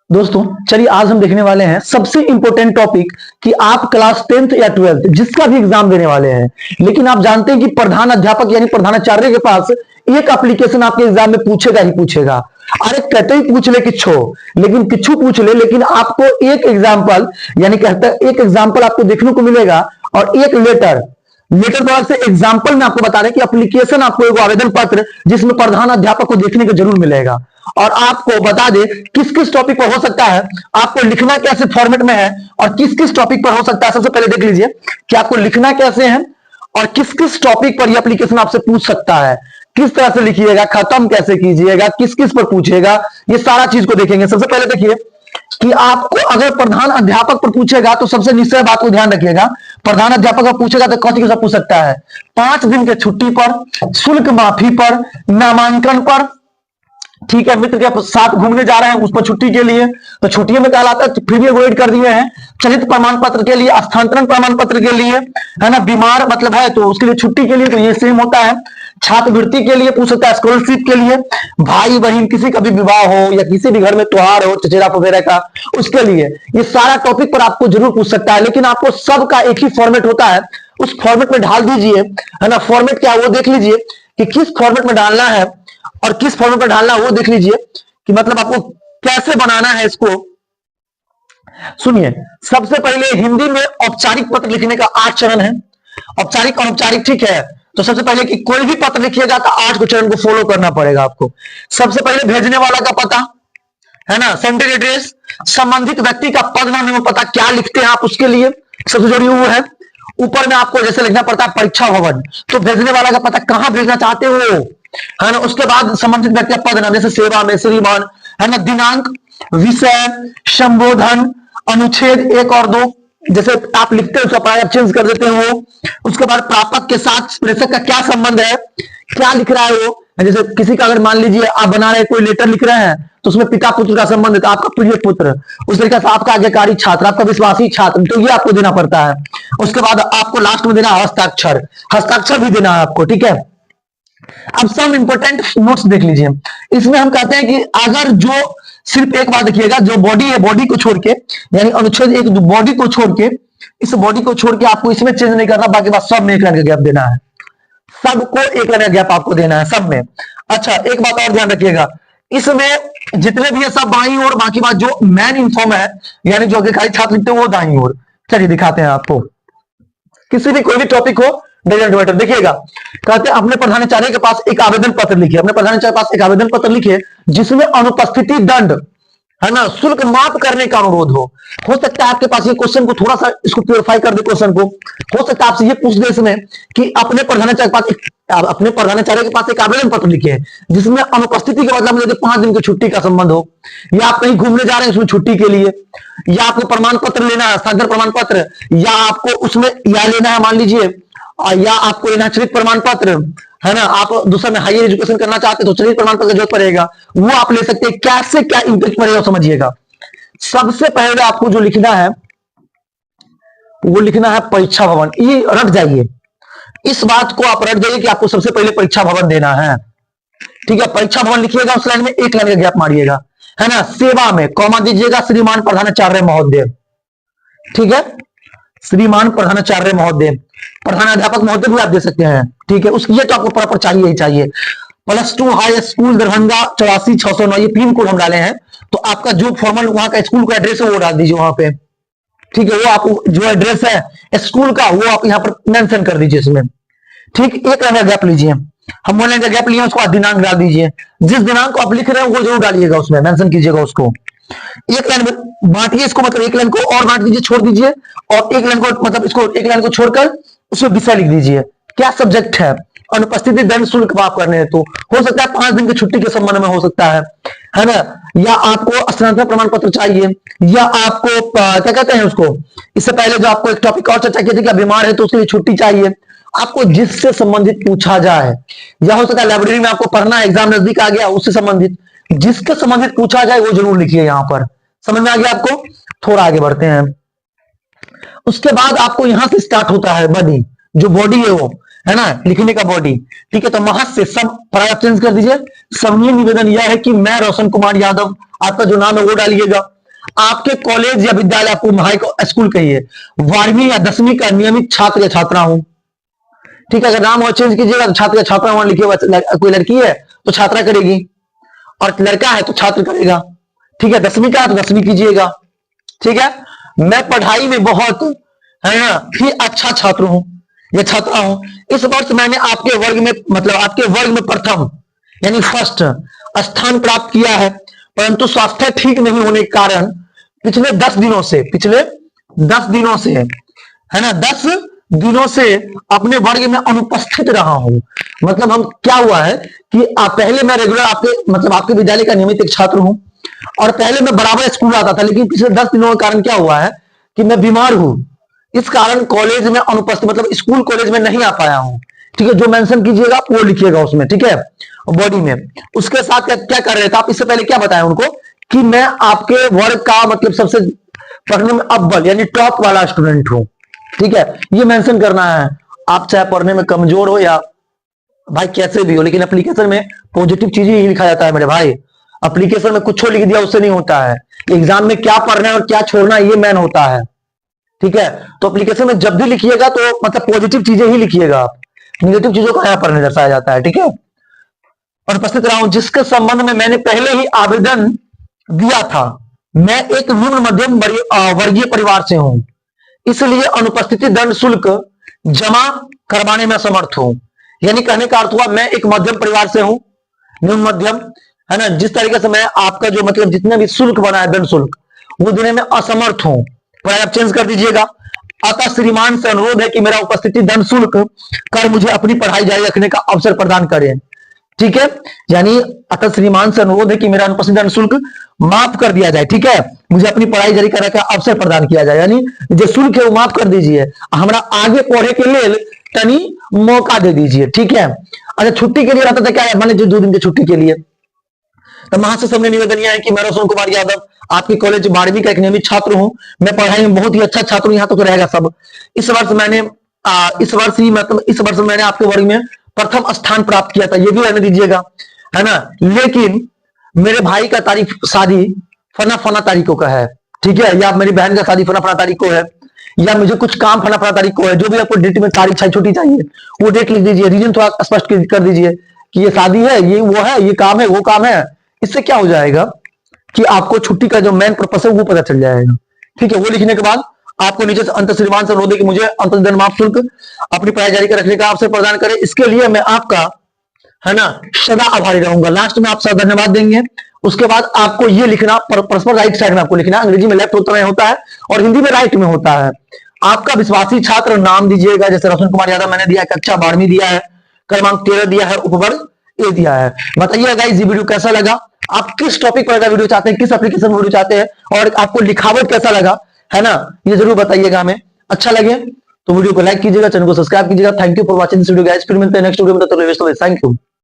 दोस्तों चलिए आज हम देखने वाले हैं सबसे इंपॉर्टेंट टॉपिक कि आप क्लास 10th या 12th जिसका भी एग्जाम देने वाले हैं, लेकिन आप जानते हैं कि प्रधान अध्यापक यानी प्रधानाचार्य के पास एक एप्लीकेशन आपके एग्जाम में पूछेगा ही पूछेगा। अरे कहते ही पूछ ले किच्छो, लेकिन किच्छू पूछ ले, लेकिन आपको एक एग्जाम्पल यानी कहता एक एग्जाम्पल आपको देखने को मिलेगा और एक लेटर द्वारा से एग्जाम्पल में आपको बता रहे कि एप्लीकेशन आपको एक आवेदन पत्र जिसमें प्रधान अध्यापक को देखने को जरूर मिलेगा। और आपको बता दे किस किस टॉपिक पर हो सकता है, आपको लिखना कैसे फॉर्मेट में है और किस किस टॉपिक पर हो सकता है। सबसे पहले देख लीजिए कि आपको लिखना कैसे है और किस किस टॉपिक पर यह एप्लीकेशन आपसे पूछ सकता है, किस तरह से लिखिएगा, खत्म कैसे कीजिएगा, किस किस पर पूछेगा, ये सारा चीज को देखेंगे। सबसे पहले देखिए कि आपको अगर प्रधान अध्यापक पर पूछेगा तो सबसे निश्चय बात को ध्यान रखिएगा, प्रधान अध्यापक पर पूछेगा तो कौन सी पूछ सकता है, 5 दिन के छुट्टी पर, शुल्क माफी पर, नामांकन पर, ठीक है, मित्र के साथ घूमने जा रहे हैं उस पर छुट्टी के लिए तो छुट्टियों में कहलाता है, फिर भी अवॉइड कर दिए हैं, चलित प्रमाण पत्र के लिए, स्थानांतरण प्रमाण पत्र के लिए, है ना, बीमार मतलब है तो उसके लिए छुट्टी के लिए तो ये सेम होता है, छात्रवृत्ति के लिए पूछ सकता है, स्कॉलरशिप के लिए, भाई बहन किसी का भी विवाह हो या किसी भी घर में त्योहार हो चचेरा वगैरह का, उसके लिए ये सारा टॉपिक पर आपको जरूर पूछ सकता है। लेकिन आपको सबका एक ही फॉर्मेट होता है, उस फॉर्मेट में ढाल दीजिए, है ना। फॉर्मेट क्या वो देख लीजिए कि किस फॉर्मेट में डालना है और किस फॉर्मेट में डालना है वो देख लीजिए कि मतलब आपको कैसे बनाना है इसको। सुनिए, सबसे पहले हिंदी में औपचारिक पत्र लिखने का 8 चरण है, औपचारिक अनौपचारिक, ठीक है। तो सबसे पहले कि कोई भी पत्र लिखिएगा तो 8 चरण को फॉलो करना पड़ेगा आपको। सबसे पहले भेजने वाला का पता, है ना, सेंडेड एड्रेस, संबंधित व्यक्ति का पद नाम एवं पता, क्या लिखते हैं आप उसके लिए सबसे जरूरी वो है। ऊपर में आपको जैसे लिखना पड़ता है परीक्षा भवन, तो भेजने वाला का पता, कहां भेजना चाहते हो, है ना। उसके बाद संबंधित व्यक्ति का पद नाम जैसे सेवा में श्रीमान, है ना, दिनांक, विषय, संबोधन, अनुच्छेद 1 और 2 जैसे आप लिखते हो उसका प्राय चेंज कर देते हो। उसके बाद प्रापक के साथ प्रेषक का क्या संबंध है, क्या लिख रहा है वो, जैसे किसी का अगर मान लीजिए आप बना रहे कोई लेटर लिख रहे हैं तो उसमें पिता पुत्र का संबंध है तो आपका प्रिय पुत्र, उस तरीके से आपका आज्ञाकारी छात्र, आपका विश्वासी छात्र, तो ये आपको देना पड़ता है। उसके बाद आपको लास्ट में देना हस्ताक्षर, हस्ताक्षर भी देना है आपको, ठीक है। अब सब इंपॉर्टेंट नोट्स देख लीजिए, इसमें हम कहते हैं कि अगर जो सिर्फ एक बात देखिएगा, जो बॉडी है बॉडी को छोड़ के यानी अनुच्छेद 1 बॉडी को छोड़ के, इस बॉडी को छोड़ के आपको इसमें चेंज नहीं करना, बाकी बात सब में एक लाइन का गैप देना है, सबको एक लाइन का गैप आपको देना है सब में। अच्छा, एक बात और ध्यान रखिएगा, इसमें जितने भी है सब बाईं ओर, बाकी बात जो मैन इन्फॉर्म है यानी जो अधिकारी छात्र लिखते हैं वो दाईं ओर। चलिए दिखाते हैं आपको, किसी भी कोई भी टॉपिक हो डजंट मैटर। देखिएगा, कहते हैं अपने प्रधानाचार्य के पास एक आवेदन पत्र लिखिए, अपने प्रधानाचार्य के पास एक आवेदन पत्र लिखिए जिसमें अनुपस्थिति दंड, है ना, शुल्क माफ करने का अनुरोध हो सकता है आपके पास ये क्वेश्चन को थोड़ा सा इसको प्योरीफाई कर दे, क्वेश्चन को हो सकता है आपसे ये पूछ दे इसमें कि अपने प्रधानाचार्य के पास एक आवेदन पत्र लिखे जिसमें अनुपस्थिति के बदला में यदि 5 दिन की छुट्टी का संबंध हो, या आप कहीं घूमने जा रहे हैं उसमें छुट्टी के लिए, या आपको प्रमाण पत्र लेना है, हस्ताक्षर प्रमाण पत्र, या आपको उसमें या लेना है मान लीजिए, या आपको लेना चलित प्रमाण पत्र, है ना, आप दूसरा में हायर एजुकेशन करना चाहते तो चलित प्रमाण पत्र की जरूरत पड़ेगा, वो आप ले सकते हैं। कैसे क्या इंपैक्ट पड़ेगा समझिएगा। सबसे पहले आपको जो लिखना है वो लिखना है परीक्षा भवन, ये रट जाइए, इस बात को आप रट जाइए कि आपको सबसे पहले परीक्षा भवन देना है, ठीक है। परीक्षा भवन लिखिएगा, उस लाइन में एक लाइन का गैप मारिएगा, है ना। सेवा में कॉमा दीजिएगा, श्रीमान प्रधानाचार्य महोदय, ठीक है, श्रीमान प्रधानाचार्य महोदय, प्रधानाध्यापक महोदय भी आप दे सकते हैं, ठीक है। उसकी तो आपको प्रॉपर चाहिए ही चाहिए। +2 हाई स्कूल दरभंगा 84,609, ये पिन कोड हम डाले हैं, तो आपका जो फॉर्मल वहां का स्कूल का एड्रेस है वो डाल दीजिए वहां पे, ठीक है। वो आप जो एड्रेस है स्कूल का वो आप यहाँ पर मेंशन कर दीजिए इसमें, ठीक। एक लाइन का गैप लीजिए, हम 1 लाइन का गैप लिए, उसको दिनांक डाल दीजिए, जिस दिनांक को आप लिख रहे हैं वो जरूर डालिएगा, उसमें मेंशन कीजिएगा उसको। एक लाइन में बांटिए इसको, मतलब एक लाइन को और बांट दीजिए, छोड़ दीजिए, और एक लाइन को मतलब इसको एक लाइन को छोड़कर उसमें विषय लिख दीजिए, क्या सब्जेक्ट है, अनुपस्थिति दंड शुल्क माफ करने हैं, तो हो सकता है 5 दिन की छुट्टी के संबंध में हो सकता है ना, या आपको स्थानांतरण प्रमाण पत्र चाहिए, या आपको क्या कहते हैं उसको, इससे पहले जो आपको एक टॉपिक और चर्चा की थी कि बीमार है तो उसके लिए छुट्टी चाहिए, आपको जिससे संबंधित पूछा जाए, या हो सकता है लाइब्रेरी में आपको पढ़ना, एग्जाम नजदीक आ गया उससे संबंधित, जिसके संबंधित पूछा जाए वो जरूर लिखिए यहां पर। समझ में आ गया आपको। थोड़ा आगे बढ़ते हैं, उसके बाद आपको यहां से स्टार्ट होता है बॉडी, जो बॉडी है वो, है ना, लिखने का बॉडी, ठीक है। तो महज से सब प्राय चेंज कर दीजिए, समूह निवेदन यह है कि मैं रोशन कुमार यादव, आपका जो नाम है वो डालिएगा, आपके कॉलेज या विद्यालय, आपको हाई स्कूल कहिए, 12वीं या 10वीं का नियमित छात्र या छात्रा हूं। ठीक है, अगर नाम और चेंज कीजिएगा तो छात्र या छात्रा वहां लिखिएगा, कोई लड़की है तो छात्रा करेगी, और लड़का है तो छात्र करेगा। ठीक है, 10वीं का है तो 10वीं कीजिएगा। ठीक है, मैं पढ़ाई में बहुत, है ना, ही अच्छा छात्र हूं या छात्रा हूं। इस वर्ष मैंने आपके वर्ग में, मतलब आपके वर्ग में प्रथम यानी फर्स्ट स्थान प्राप्त किया है, परंतु स्वास्थ्य ठीक नहीं होने के कारण पिछले 10 दिनों से, है ना, 10 दिनों से अपने वर्ग में अनुपस्थित रहा हूं। मतलब हम क्या हुआ है कि पहले मैं रेगुलर आपके, मतलब आपके विद्यालय का नियमित एक छात्र हूं, और पहले मैं बराबर स्कूल आता था, लेकिन पिछले 10 दिनों के कारण क्या हुआ है कि मैं बीमार हूं, इस कारण कॉलेज में अनुपस्थित, मतलब स्कूल कॉलेज में नहीं आ पाया हूं। ठीक है, जो मेंशन कीजिएगा आप वो लिखिएगा उसमें। ठीक है, बॉडी में। उसके साथ क्या कर रहे थे आप, इससे पहले क्या बताया उनको कि मैं आपके वर्ग का, मतलब सबसे पढ़ने में अव्वल यानी टॉप वाला स्टूडेंट हूं। ठीक है, ये मेंशन करना है। आप चाहे पढ़ने में कमजोर हो या भाई कैसे भी हो, लेकिन एप्लीकेशन में पॉजिटिव चीजें ही लिखा जाता है मेरे भाई। एप्लीकेशन में कुछ लिख दिया उससे नहीं होता है, एग्जाम में क्या पढ़ना है और क्या छोड़ना है ये मेन होता है। ठीक है, तो एप्लीकेशन में जब भी लिखिएगा तो मतलब पॉजिटिव चीजें ही लिखिएगा आप, निगेटिव चीजों को यहाँ पर दर्शाया जाता है। ठीक है, और उपस्थित रहा हूं जिसके संबंध में मैंने पहले ही आवेदन दिया था। मैं एक निम्न मध्यम वर्गीय परिवार से हूं, इसलिए अनुपस्थिति दंड शुल्क जमा करवाने में समर्थ हूं। यानी कहने का अर्थ हुआ मैं एक मध्यम परिवार से हूं, निम्न मध्यम, है ना, जिस तरीके से मैं आपका जो मतलब जितने भी शुल्क बना है दंड शुल्क वो देने में असमर्थ हूं। पर आप चेंज कर दीजिएगा। अतः श्रीमान से अनुरोध है कि मेरा उपस्थिति दंड शुल्क कर मुझे अपनी पढ़ाई जारी रखने का अवसर प्रदान करें। ठीक है, यानी अतः श्रीमान से अनुरोध है कि मेरा अनुपस्थित दंड शुल्क माफ कर दिया जाए। ठीक है, मुझे अपनी पढ़ाई जारी करने का अवसर प्रदान किया जाए, यानी जो शुल्क है वो माफ कर दीजिए, हमारा आगे पढ़े के लिए तनी मौका दे दीजिए। ठीक है, अच्छा छुट्टी के लिए रहता था क्या, मैंने जो 2 दिन की छुट्टी के लिए, तो महाशय सबने निवेदन यह है कि मैं रोशन कुमार यादव आपके कॉलेज 12वीं का एक नियमित छात्र हूं। मैं पढ़ाई में बहुत ही अच्छा छात्र हूं, यहां तो रहेगा सब। इस वर्ष मैंने इस वर्ष मैंने आपके वर्ग में प्रथम स्थान प्राप्त किया था, ये भी रहने दीजिएगा, है ना। लेकिन मेरे भाई का तारीख शादी फना तारीखों का है। ठीक है, या मेरी बहन का शादी फना तारीख को है, या मुझे कुछ काम फना तारीख को है, जो भी आपको डेट में तारीख छुट्टी चाहिए वो डेट लिख दीजिए, रीजन थोड़ा स्पष्ट कर दीजिए कि ये शादी है, ये वो है, ये काम है, वो काम है। इससे क्या हो जाएगा कि आपको छुट्टी का जो मेन पर्पस है वो पता चल जाएगा। ठीक है, वो लिखने के बाद आपको नीचे से अंत श्रीमान से अनुरोध है कि मुझे अंतर्दंड माफ शुल्क अपनी पढ़ाई जारी रखने का अवसर प्रदान करें। इसके लिए मैं आपका, है ना, सदा आभारी रहूंगा। लास्ट में आप सदा धन्यवाद देंगे। उसके बाद आपको ये लिखना, परस्पर राइट साइड में आपको लिखना, अंग्रेजी में लेफ्ट होता है और हिंदी में राइट में होता है। आपका विश्वासी छात्र नाम दीजिएगा, जैसे रोशन कुमार यादव मैंने दिया है, कक्षा 12वीं दिया है, क्रमांक 13 दिया है, उपवर्ग ए दिया है। बताइए गाइस ये वीडियो कैसा लगा, आप किस टॉपिक पर वीडियो चाहते हैं, किस एप्लीकेशन में वीडियो चाहते हैं, और आपको लिखावट कैसा लगा, है ना, ये जरूर बताइएगा हमें। अच्छा लगे तो वीडियो को लाइक कीजिएगा, चैनल को सब्सक्राइब कीजिएगा। Thank you for watching this video guys, फिर मिलते हैं नेक्स्ट वीडियो में, तब तक के लिए थैंक यू।